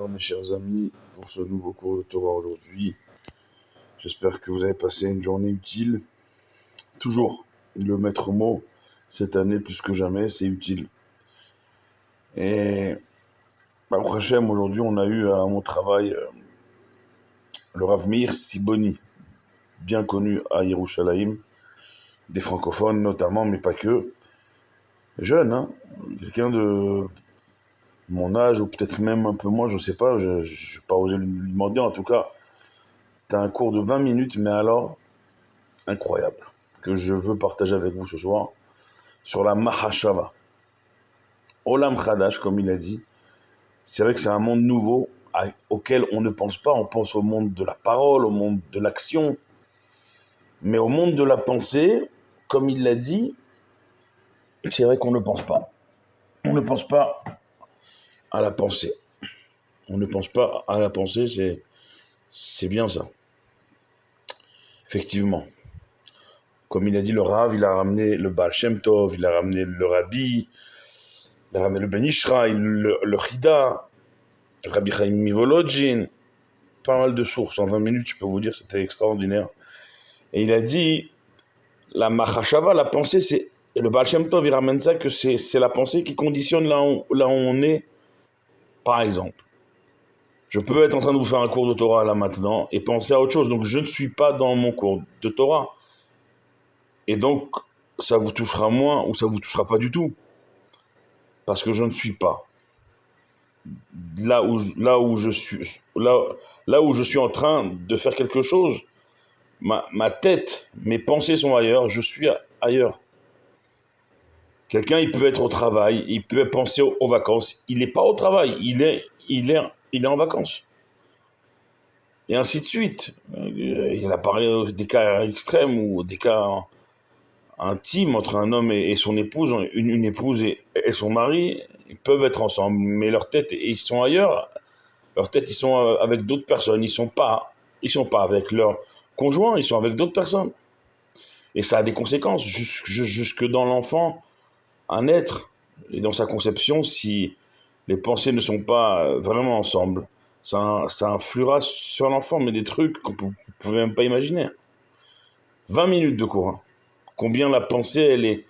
Alors mes chers amis, pour ce nouveau cours de Torah aujourd'hui, j'espère que vous avez passé une journée utile. Toujours, le maître mot, cette année plus que jamais, c'est utile. Et au Hachem, aujourd'hui, on a eu à mon travail le Rav Meir Siboni, bien connu à Yerushalayim, des francophones notamment, mais pas que. Jeune, hein, quelqu'un de mon âge, ou peut-être même un peu moins, je sais pas, je n'ai pas osé lui demander, en tout cas, c'était un cours de 20 minutes, mais alors, incroyable, que je veux partager avec vous ce soir, sur la Mahashava. Olam Khadash, comme il a dit, c'est vrai que c'est un monde nouveau auquel on ne pense pas, on pense au monde de la parole, au monde de l'action, mais au monde de la pensée, comme il l'a dit, c'est vrai qu'on ne pense pas. On ne pense pas à la pensée. On ne pense pas à la pensée, c'est bien ça. Effectivement. Comme il a dit le Rav, il a ramené le Baal Shem Tov, il a ramené le Rabbi, il a ramené le Ben Ishraï, le Chida, Rabbi Chaim Mivolodjin, pas mal de sources. En 20 minutes, je peux vous dire, c'était extraordinaire. Et il a dit, la Mahashava, la pensée, c'est... Et le Baal Shem Tov, il ramène ça, que c'est la pensée qui conditionne là où on est. Par exemple, je peux être en train de vous faire un cours de Torah là maintenant et penser à autre chose. Donc, je ne suis pas dans mon cours de Torah. Et donc, ça vous touchera moins ou ça vous touchera pas du tout. Parce que je ne suis pas là où je suis en train de faire quelque chose. Ma tête, mes pensées sont ailleurs, je suis ailleurs. Quelqu'un, il peut être au travail, il peut penser aux vacances, il n'est pas au travail, il est en vacances. Et ainsi de suite. Il a parlé des cas extrêmes ou des cas intimes entre un homme et son épouse, une épouse et son mari. Ils peuvent être ensemble, mais leur tête, ils sont ailleurs. Leur tête, ils sont avec d'autres personnes. Ils sont pas avec leur conjoint, ils sont avec d'autres personnes. Et ça a des conséquences, jusque dans l'enfant, un être, et dans sa conception, si les pensées ne sont pas vraiment ensemble, ça influera sur l'enfant, mais des trucs qu'on ne pouvait même pas imaginer. 20 minutes de cours. Combien la pensée, elle est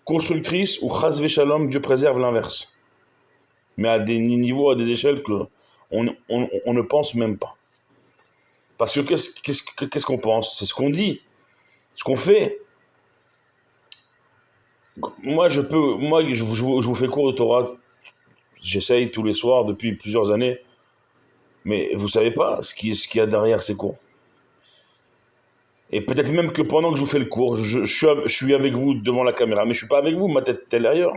constructrice, ou chas v'shalom, Dieu préserve l'inverse. Mais à des niveaux, à des échelles que on ne pense même pas. Parce que qu'est-ce qu'on pense? C'est ce qu'on dit, ce qu'on fait. Moi, je vous fais cours de Torah, j'essaye tous les soirs depuis plusieurs années, mais vous savez pas ce qu'il y a derrière ces cours. Et peut-être même que pendant que je vous fais le cours, je suis avec vous devant la caméra, mais je suis pas avec vous, ma tête est ailleurs.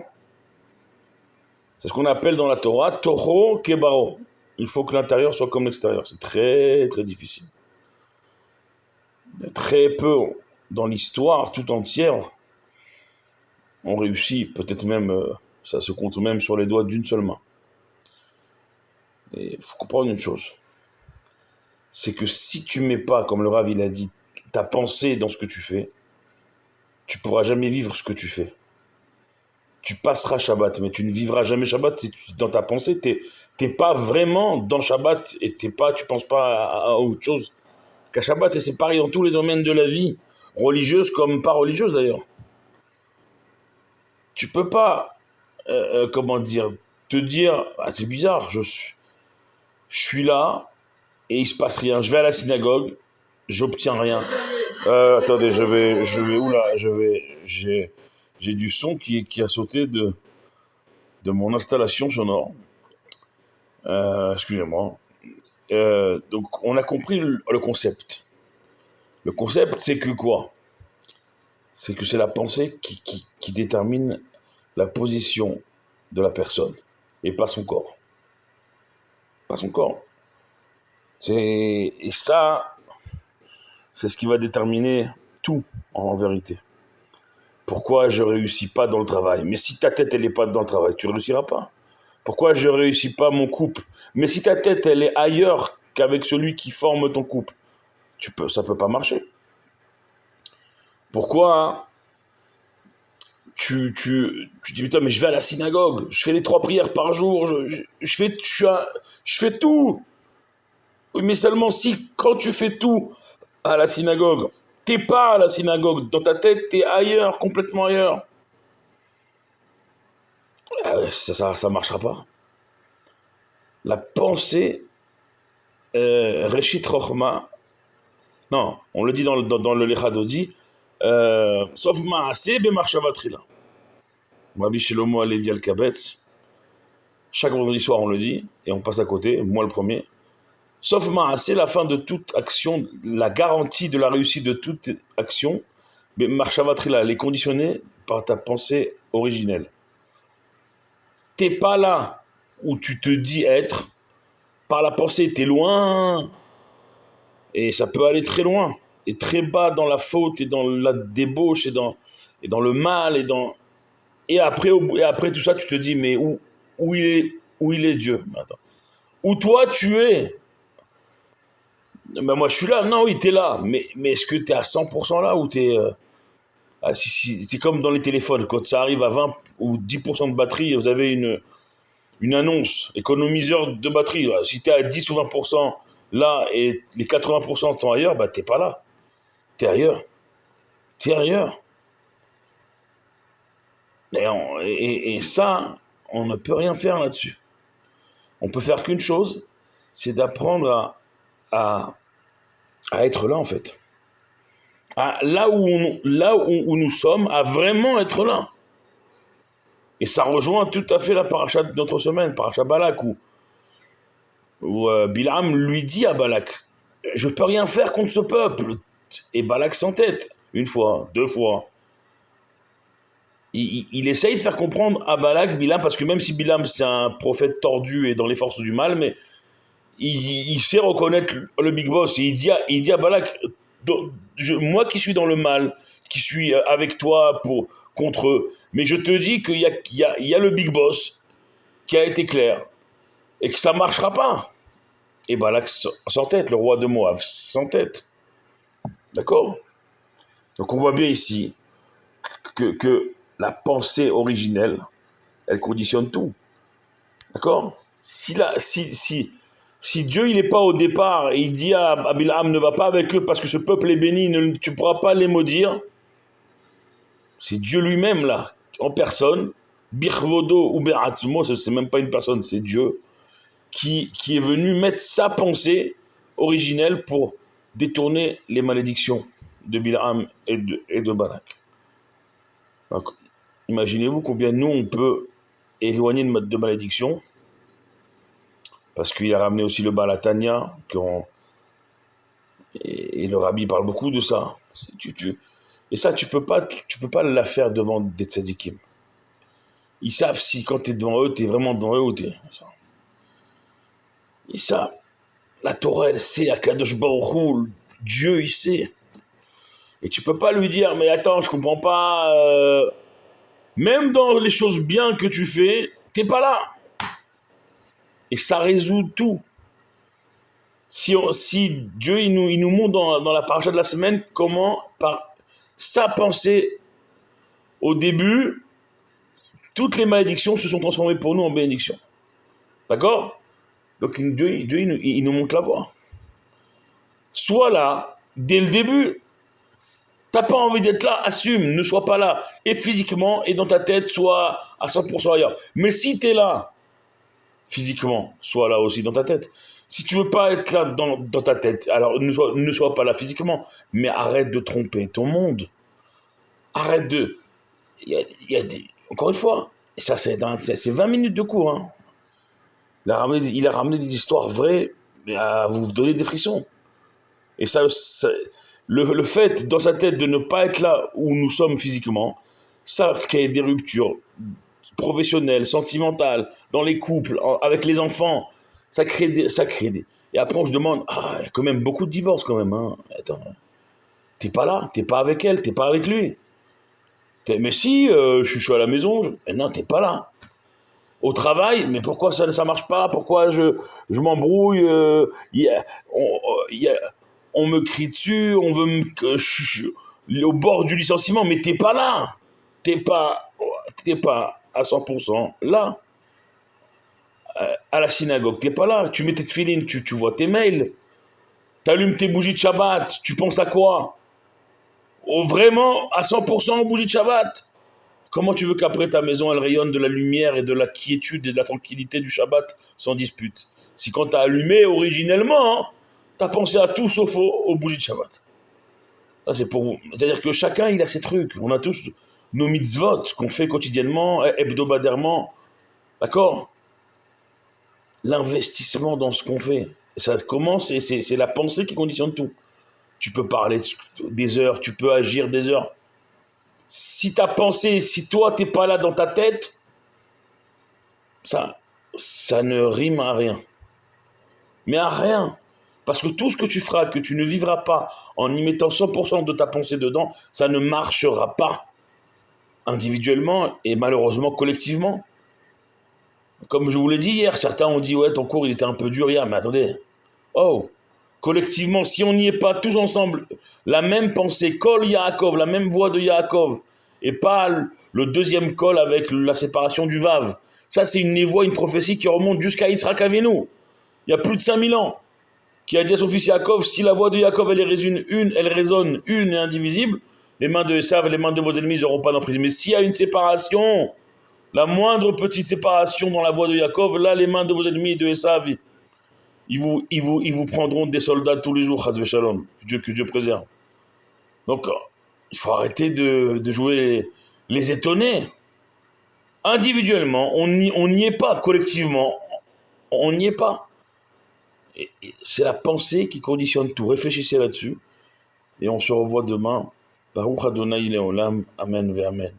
C'est ce qu'on appelle dans la Torah, Toho Kebaro. Il faut que l'intérieur soit comme l'extérieur. C'est très, très difficile. Très peu dans l'histoire tout entière ont réussi, peut-être même, ça se compte même sur les doigts d'une seule main. Et il faut comprendre une chose, c'est que si tu mets pas, comme le Rav il a dit, ta pensée dans ce que tu fais, tu pourras jamais vivre ce que tu fais. Tu passeras Shabbat, mais tu ne vivras jamais Shabbat si dans ta pensée, t'es pas vraiment dans Shabbat et tu penses pas à autre chose qu'à Shabbat. Et c'est pareil dans tous les domaines de la vie, religieuse comme pas religieuse d'ailleurs. Tu peux pas, comment dire, te dire, ah, c'est bizarre, je suis là et il se passe rien. Je vais à la synagogue, j'obtiens rien. Attendez, j'ai du son qui a sauté de mon installation sonore. Excusez-moi. Donc, on a compris le concept. Le concept, c'est que quoi? C'est que c'est la pensée qui détermine la position de la personne et pas son corps. Pas son corps. Et ça, c'est ce qui va déterminer tout, en vérité. Pourquoi je réussis pas dans le travail? Mais si ta tête, elle n'est pas dans le travail, tu réussiras pas. Pourquoi je réussis pas mon couple? Mais si ta tête, elle est ailleurs qu'avec celui qui forme ton couple, ça peut pas marcher. Pourquoi tu dis, putain, mais je vais à la synagogue, je fais les 3 prières par jour, je fais tout. Oui, mais seulement si, quand tu fais tout à la synagogue, t'es pas à la synagogue, dans ta tête, t'es ailleurs, complètement ailleurs. Ça marchera pas. La pensée, Reshit Chochma, non, on le dit dans le Lechadodi, sauf Maaseh B'Marshava Trila. Rabbi Shlomo Alevi Alkabetz, chaque vendredi soir on le dit, et on passe à côté, moi le premier. Sauf Maaseh, la fin de toute action, la garantie de la réussite de toute action, mais Marshava Trila, elle est conditionnée par ta pensée originelle. T'es pas là où tu te dis être, par la pensée, t'es loin, et ça peut aller très loin, et très bas dans la faute, et dans la débauche, et dans le mal, et après tout ça, tu te dis, mais où il est Dieu? Attends. Où toi tu es? Ben moi je suis là, non, oui, t'es là, mais est-ce que t'es à 100% là, ou t'es... c'est comme dans les téléphones, quand ça arrive à 20 ou 10% de batterie, vous avez une annonce, économiseur de batterie. Si tu es à 10 ou 20% là et les 80% sont ailleurs, bah t'es pas là. T'es ailleurs. T'es ailleurs. Et ça, on ne peut rien faire là-dessus. On peut faire qu'une chose, c'est d'apprendre à, à être là en fait. Où nous sommes, à vraiment être là. Et ça rejoint tout à fait la paracha de notre semaine, paracha Balak, où Bilam lui dit à Balak, je peux rien faire contre ce peuple. Et Balak s'entête, une fois, 2 fois. Il essaye de faire comprendre à Balak, Bilam, parce que même si Bilam c'est un prophète tordu et dans les forces du mal, mais il sait reconnaître le big boss. Et il dit à Balak, moi qui suis dans le mal, qui suis avec toi contre eux, mais je te dis qu'il y a le big boss qui a été clair et que ça ne marchera pas. Et Balak s'entête, le roi de Moab s'entête. D'accord? Donc on voit bien ici que la pensée originelle, elle conditionne tout. D'accord? Si Dieu il n'est pas au départ et il dit à Bilam ne va pas avec eux parce que ce peuple est béni, tu ne pourras pas les maudire, c'est Dieu lui-même là, en personne, Birvodo ou Beratzmo, c'est même pas une personne, c'est Dieu, qui est venu mettre sa pensée originelle pour détourner les malédictions de Bilam et de Balak. Donc, imaginez-vous combien nous on peut éloigner de malédiction, parce qu'il a ramené aussi le Balatania, et le Rabbi parle beaucoup de ça. Et ça, tu peux pas la faire devant des tzadikim. Ils savent si quand tu es devant eux, tu es vraiment devant eux ou tu es... Ils savent. La Torah, elle sait, Akadosh Baruch Hu, Dieu, il sait. Et tu peux pas lui dire, mais attends, je comprends pas. Même dans les choses bien que tu fais, t'es pas là. Et ça résout tout. Si Dieu il nous montre dans la paracha de la semaine comment, par sa pensée, au début, toutes les malédictions se sont transformées pour nous en bénédictions. D'accord? Donc Dieu il nous montre la voie. Sois là, dès le début. T'as pas envie d'être là, assume, ne sois pas là. Et physiquement, et dans ta tête, sois à 100% ailleurs. Mais si t'es là, physiquement, sois là aussi dans ta tête. Si tu veux pas être là dans ta tête, alors ne sois pas là physiquement, mais arrête de tromper ton monde. Arrête de... Encore une fois, ça c'est 20 minutes de cours. Hein. Il a ramené des histoires vraies à vous donner des frissons. Et le fait dans sa tête de ne pas être là où nous sommes physiquement, ça crée des ruptures professionnelles, sentimentales, dans les couples, avec les enfants. Ça crée des... Et après on se demande, il y a quand même beaucoup de divorces quand même. Hein. Attends, t'es pas là, t'es pas avec elle, t'es pas avec lui. Mais si, je suis à la maison, non, t'es pas là. Au travail, mais pourquoi ça marche pas? Pourquoi je m'embrouille? On me crie dessus, on veut au bord du licenciement, mais t'es pas là. T'es pas Tu n'es pas à 100% là, à la synagogue, tu n'es pas là. Tu mets tes tefilines, tu vois tes mails, tu allumes tes bougies de Shabbat, tu penses à quoi? Vraiment à 100% aux bougies de Shabbat? Comment tu veux qu'après ta maison, elle rayonne de la lumière et de la quiétude et de la tranquillité du Shabbat sans dispute? Si quand tu as allumé originellement, hein, tu as pensé à tout sauf aux bougies de Shabbat. Ça, c'est pour vous. C'est-à-dire que chacun, il a ses trucs. On a tous nos mitzvot qu'on fait quotidiennement, hebdomadairement. D'accord? L'investissement dans ce qu'on fait. Ça commence et c'est la pensée qui conditionne tout. Tu peux parler des heures, tu peux agir des heures. Si ta pensée, si toi, t'es pas là dans ta tête, ça ne rime à rien. Mais à rien. Parce que tout ce que tu feras, que tu ne vivras pas en y mettant 100% de ta pensée dedans, ça ne marchera pas. Individuellement et malheureusement collectivement. Comme je vous l'ai dit hier, certains ont dit ouais ton cours il était un peu dur hier, mais attendez, oh, collectivement si on n'y est pas tous ensemble, la même pensée, Kol Yaakov, la même voix de Yaakov, et pas le deuxième Kol avec la séparation du Vav, ça c'est une voix, une prophétie qui remonte jusqu'à Yitzhak Avinu, il y a plus de 5000 ans, qui a dit à son fils Yaakov, si la voix de Yaakov elle résonne une et indivisible, les mains de Esav et les mains de vos ennemis n'auront pas d'emprise. Mais s'il y a une séparation, la moindre petite séparation dans la voie de Yaakov, là, les mains de vos ennemis de Esav, ils vous prendront des soldats tous les jours, Chaz Shalom, que Dieu préserve. Donc, il faut arrêter de jouer les étonnés. Individuellement, on n'y est pas, collectivement, on n'y est pas. Et c'est la pensée qui conditionne tout. Réfléchissez là-dessus. Et on se revoit demain. Baruch Adonai Leolam. Amen ve Amen.